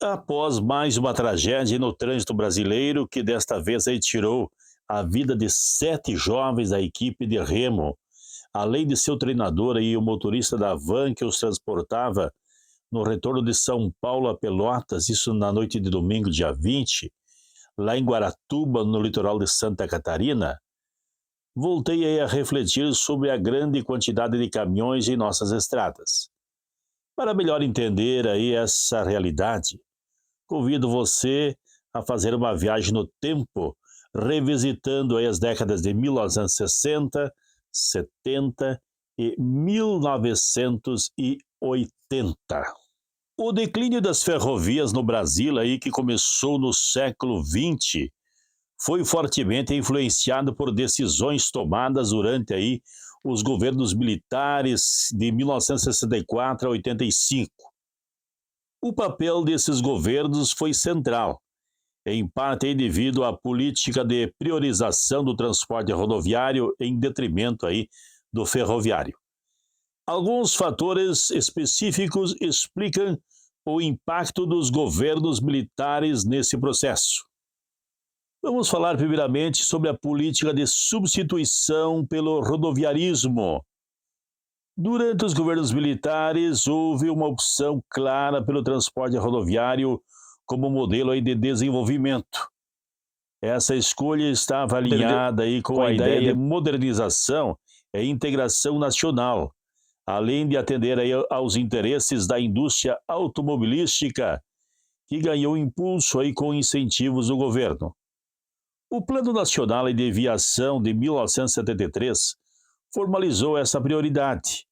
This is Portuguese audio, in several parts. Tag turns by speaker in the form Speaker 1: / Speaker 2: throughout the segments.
Speaker 1: Após mais uma tragédia no trânsito brasileiro, que desta vez aí tirou a vida de 7 jovens da equipe de remo, além de seu treinador e o motorista da van que os transportava no retorno de São Paulo a Pelotas, isso na noite de domingo, dia 20, lá em Guaratuba, no litoral de Santa Catarina, voltei aí a refletir sobre a grande quantidade de caminhões em nossas estradas. Para melhor entender aí essa realidade, convido você a fazer uma viagem no tempo, revisitando aí as décadas de 1960, 70 e 1980. O declínio das ferrovias no Brasil, aí, que começou no século XX, foi fortemente influenciado por decisões tomadas durante aí os governos militares de 1964 a 85. O papel desses governos foi central, em parte devido à política de priorização do transporte rodoviário em detrimento aí do ferroviário. Alguns fatores específicos explicam o impacto dos governos militares nesse processo. Vamos falar primeiramente sobre a política de substituição pelo rodoviarismo. Durante os governos militares, houve uma opção clara pelo transporte rodoviário como modelo aí de desenvolvimento. Essa escolha estava alinhada aí com a ideia de modernização e integração nacional, além de atender aí aos interesses da indústria automobilística, que ganhou impulso aí com incentivos do governo. O Plano Nacional de Viação de 1973 formalizou essa prioridade,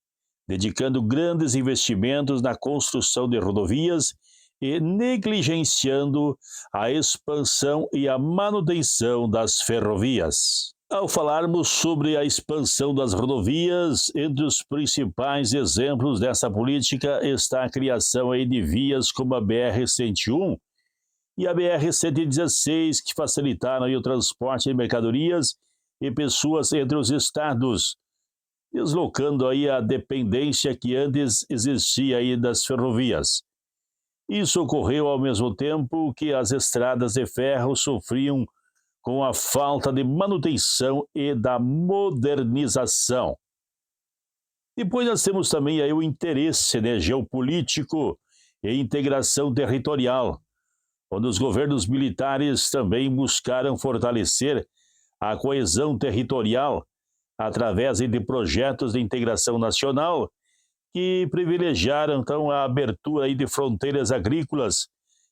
Speaker 1: dedicando grandes investimentos na construção de rodovias e negligenciando a expansão e a manutenção das ferrovias. Ao falarmos sobre a expansão das rodovias, entre os principais exemplos dessa política está a criação aí de vias como a BR-101 e a BR-116, que facilitaram aí o transporte de mercadorias e pessoas entre os estados, deslocando aí a dependência que antes existia aí das ferrovias. Isso ocorreu ao mesmo tempo que as estradas de ferro sofriam com a falta de manutenção e da modernização. Depois nós temos também aí o interesse, geopolítico e integração territorial, onde os governos militares também buscaram fortalecer a coesão territorial através de projetos de integração nacional que privilegiaram então a abertura aí de fronteiras agrícolas,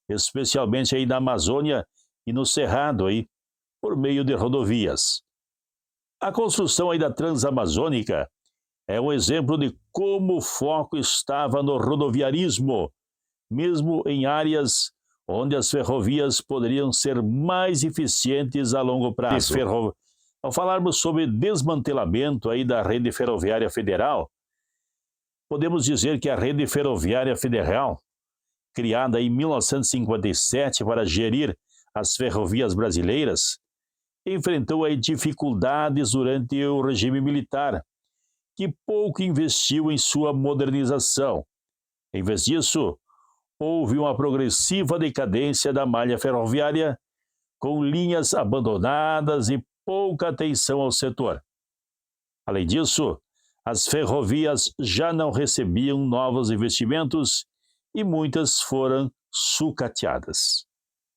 Speaker 1: especialmente aí na Amazônia e no Cerrado aí, por meio de rodovias. A construção aí da Transamazônica é um exemplo de como o foco estava no rodoviarismo, mesmo em áreas onde as ferrovias poderiam ser mais eficientes a longo prazo. Ao falarmos sobre desmantelamento aí da rede ferroviária federal, podemos dizer que a rede ferroviária federal, criada em 1957 para gerir as ferrovias brasileiras, enfrentou aí dificuldades durante o regime militar, que pouco investiu em sua modernização. Em vez disso, houve uma progressiva decadência da malha ferroviária, com linhas abandonadas e pouca atenção ao setor. Além disso, as ferrovias já não recebiam novos investimentos e muitas foram sucateadas.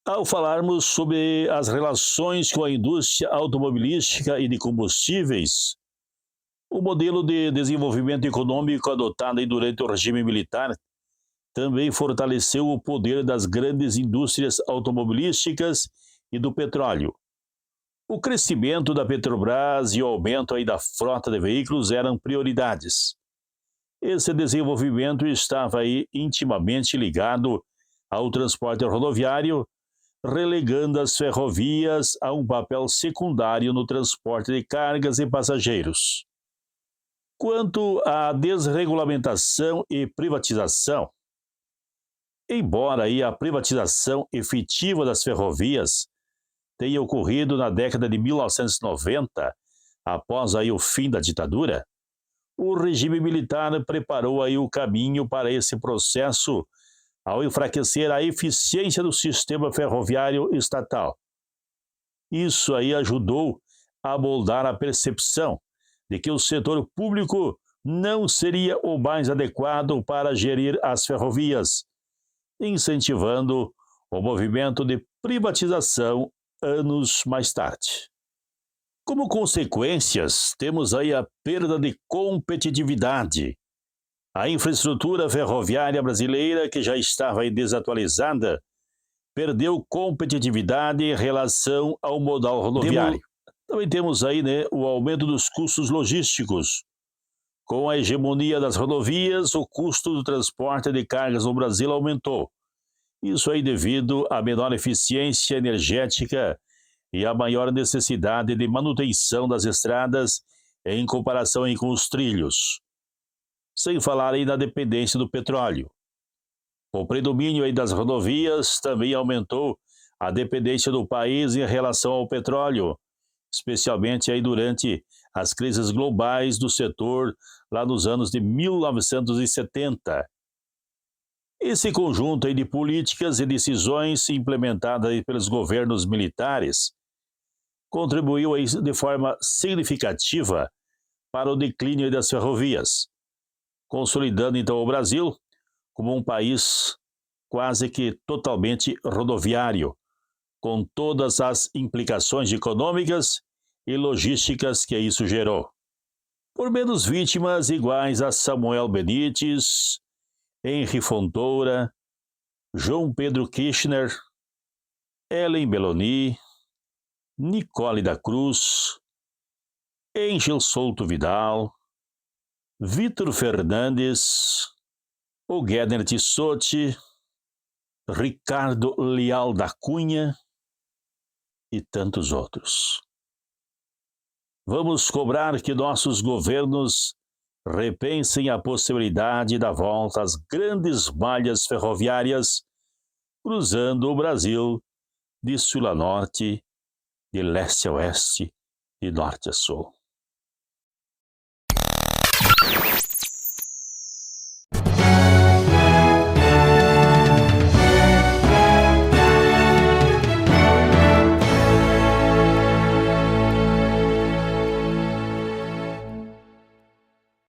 Speaker 1: Ao falarmos sobre as relações com a indústria automobilística e de combustíveis, o modelo de desenvolvimento econômico adotado durante o regime militar também fortaleceu o poder das grandes indústrias automobilísticas e do petróleo. O crescimento da Petrobras e o aumento aí da frota de veículos eram prioridades. Esse desenvolvimento estava aí intimamente ligado ao transporte rodoviário, relegando as ferrovias a um papel secundário no transporte de cargas e passageiros. Quanto à desregulamentação e privatização, embora aí a privatização efetiva das ferrovias tenha ocorrido na década de 1990, após aí o fim da ditadura, o regime militar preparou aí o caminho para esse processo ao enfraquecer a eficiência do sistema ferroviário estatal. Isso aí ajudou a moldar a percepção de que o setor público não seria o mais adequado para gerir as ferrovias, incentivando o movimento de privatização anos mais tarde. Como consequências, temos aí a perda de competitividade. A infraestrutura ferroviária brasileira, que já estava aí desatualizada, perdeu competitividade em relação ao modal rodoviário. Também temos aí, o aumento dos custos logísticos. Com a hegemonia das rodovias, o custo do transporte de cargas no Brasil aumentou. Isso aí devido à menor eficiência energética e à maior necessidade de manutenção das estradas em comparação aí com os trilhos. Sem falar aí na dependência do petróleo. O predomínio aí das rodovias também aumentou a dependência do país em relação ao petróleo, especialmente aí durante as crises globais do setor lá nos anos de 1970. Esse conjunto aí de políticas e decisões implementadas aí pelos governos militares contribuiu aí de forma significativa para o declínio das ferrovias, consolidando então o Brasil como um país quase que totalmente rodoviário, com todas as implicações econômicas e logísticas que isso gerou. Por menos vítimas iguais a Samuel Benítez, Henri Fontoura, João Pedro Kirchner, Ellen Belloni, Nicole da Cruz, Ângel Souto Vidal, Vitor Fernandes, Ogeder Tissotti, Ricardo Leal da Cunha e tantos outros. Vamos cobrar que nossos governos repensem a possibilidade da volta às grandes malhas ferroviárias cruzando o Brasil de sul a norte, de leste a oeste e norte a sul.